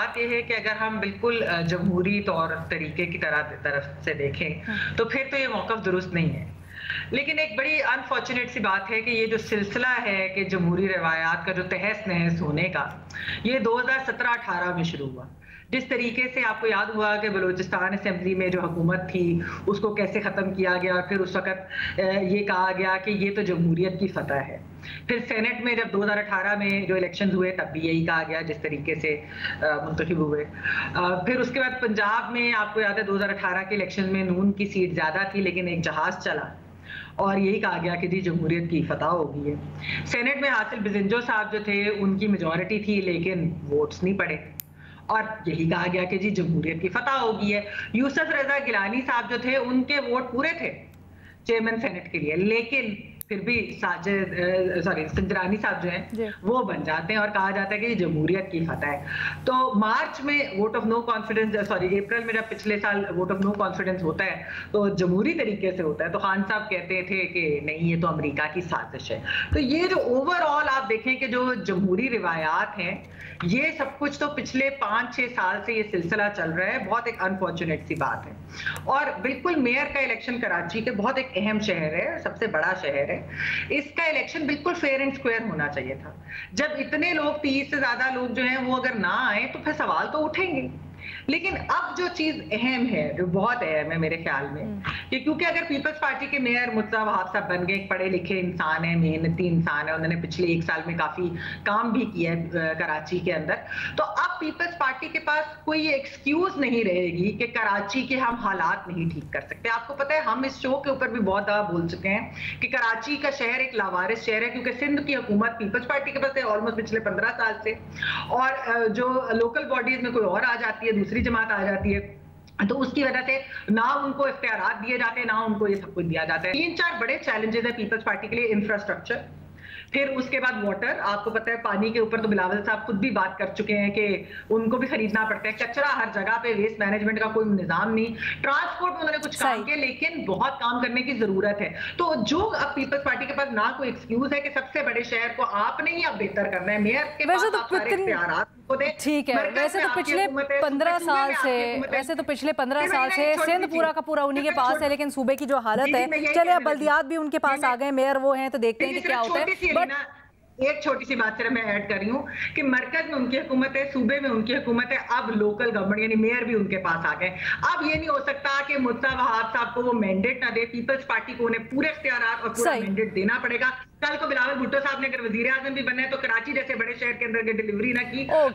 बात यह है कि अगर हम बिल्कुल जमहूरी तौर तरीके की तरफ से देखें तो फिर तो ये मौक़िफ़ दुरुस्त नहीं है। लेकिन एक बड़ी अनफॉर्चुनेट सी बात है कि ये जो सिलसिला है कि जमहूरी रवायात का जो तहस-नहस होने का, ये 2017-18 में शुरू हुआ। जिस तरीके से आपको याद हुआ कि बलूचिस्तान असेंबली में जो हुकूमत थी, उसको कैसे ख़त्म किया गया, फिर उस वक़्त ये कहा गया कि ये तो जमहूरियत की फ़तह है। फिर सेनेट में जब 2018 में जो इलेक्शंस हुए तब भी यही कहा गया जिस तरीके से मुंतखब हुए। फिर उसके बाद पंजाब में आपको याद है 2018 के इलेक्शन में नून की सीट ज़्यादा थी लेकिन एक जहाज़ चला और यही कहा गया कि जी जमहूरियत की फतह हो गई है। सेनेट में हासिल बिजंजो साहब जो थे उनकी मेजॉरिटी थी लेकिन वोट्स नहीं पड़े और यही कहा गया कि जी जमहूरियत की फतह हो गई है। यूसुफ रजा गिलानी साहब जो थे उनके वोट पूरे थे चेयरमैन सेनेट के लिए, लेकिन फिर भी संजरानी साहब जो हैं वो बन जाते हैं और कहा जाता है कि जमहूरियत की फतह है। तो मार्च में वोट ऑफ नो कॉन्फिडेंस, अप्रैल में जब पिछले साल वोट ऑफ नो कॉन्फिडेंस होता है तो जमहूरी तरीके से होता है, तो खान साहब कहते थे कि नहीं ये तो अमेरिका की साजिश है। तो ये जो ओवरऑल आप देखें कि जो जमहूरी रिवायात हैं ये सब कुछ तो पिछले 5-6 साल से ये सिलसिला चल रहा है। बहुत एक अनफॉर्चुनेट सी बात है। और बिल्कुल मेयर का इलेक्शन कराची के बहुत एक अहम शहर है, सबसे बड़ा शहर है, इसका इलेक्शन बिल्कुल फेयर एंड स्क्वायर होना चाहिए था। जब इतने लोग 30 से ज्यादा लोग जो हैं वो अगर ना आए तो फिर सवाल तो उठेंगे। लेकिन अब जो चीज अहम है, जो बहुत अहम है मेरे ख्याल में, कि क्योंकि अगर पीपल्स पार्टी के मेयर मुर्तज़ा वहाब साहब बन गए, पढ़े लिखे इंसान है, मेहनती इंसान है, उन्होंने पिछले 1 साल में काफी काम भी किया है कराची के अंदर, तो अब पीपल्स पार्टी के पास कोई एक्सक्यूज नहीं रहेगी कि कराची के हम हालात नहीं ठीक कर सकते। आपको पता है हम इस शो के ऊपर भी बहुत दफा बोल चुके हैं कि कराची का शहर एक लावारिस शहर है, क्योंकि सिंध की हुकूमत पीपल्स पार्टी के पास है ऑलमोस्ट पिछले 15 साल से, और जो लोकल बॉडीज में कोई और आ जाती है, दूसरी जमात आ जाती है, तो उसकी वजह से ना उनको इख्तियारात दिए जाते हैं, ना उनको ये सब कुछ दिया जाता है। 3-4 बड़े चैलेंजेस है पीपल्स पार्टी के लिए। इंफ्रास्ट्रक्चर, फिर उसके बाद वाटर, आपको पता है पानी के ऊपर तो बिलावल साहब खुद भी बात कर चुके हैं कि उनको भी खरीदना पड़ता है, कचरा हर जगह पे, वेस्ट मैनेजमेंट का कोई निजाम नहीं, ट्रांसपोर्ट में उन्होंने कुछ काम किया लेकिन बहुत काम करने की जरूरत है। तो जो अब पीपल्स पार्टी के पास ना कोई एक्सक्यूज है कि सबसे बड़े शहर को आपने ही अब बेहतर करना है, मेयर के पास आप सारे इख्तियारात ठीक है। वैसे तो पिछले 15 साल से सिंध पूरा का पूरा उन्हीं के पास है, लेकिन सूबे की जो हालत है, चले अब बल्दियात भी उनके पास आ गए, मेयर वो हैं, तो देखते हैं कि क्या होता है। एक छोटी सी बात सिर्फ मैं ऐड कर रही हूँ कि मरकज में उनकी हुकूमत है, सूबे में उनकी हुकूमत है, अब लोकल गवर्नमेंट यानी मेयर भी उनके पास आ गए। अब ये नहीं हो सकता कि मुर्तज़ा वहाब साहब को वो मैंडेट ना दे, पीपल्स पार्टी को उन्हें पूरे इख्तियारात और पूरा मैंडेट देना पड़ेगा। कल को बिलावल भुट्टो साहब ने अगर वजीर आज़म भी बने तो कराची जैसे बड़े शहर के अंदर डिलीवरी ना की तो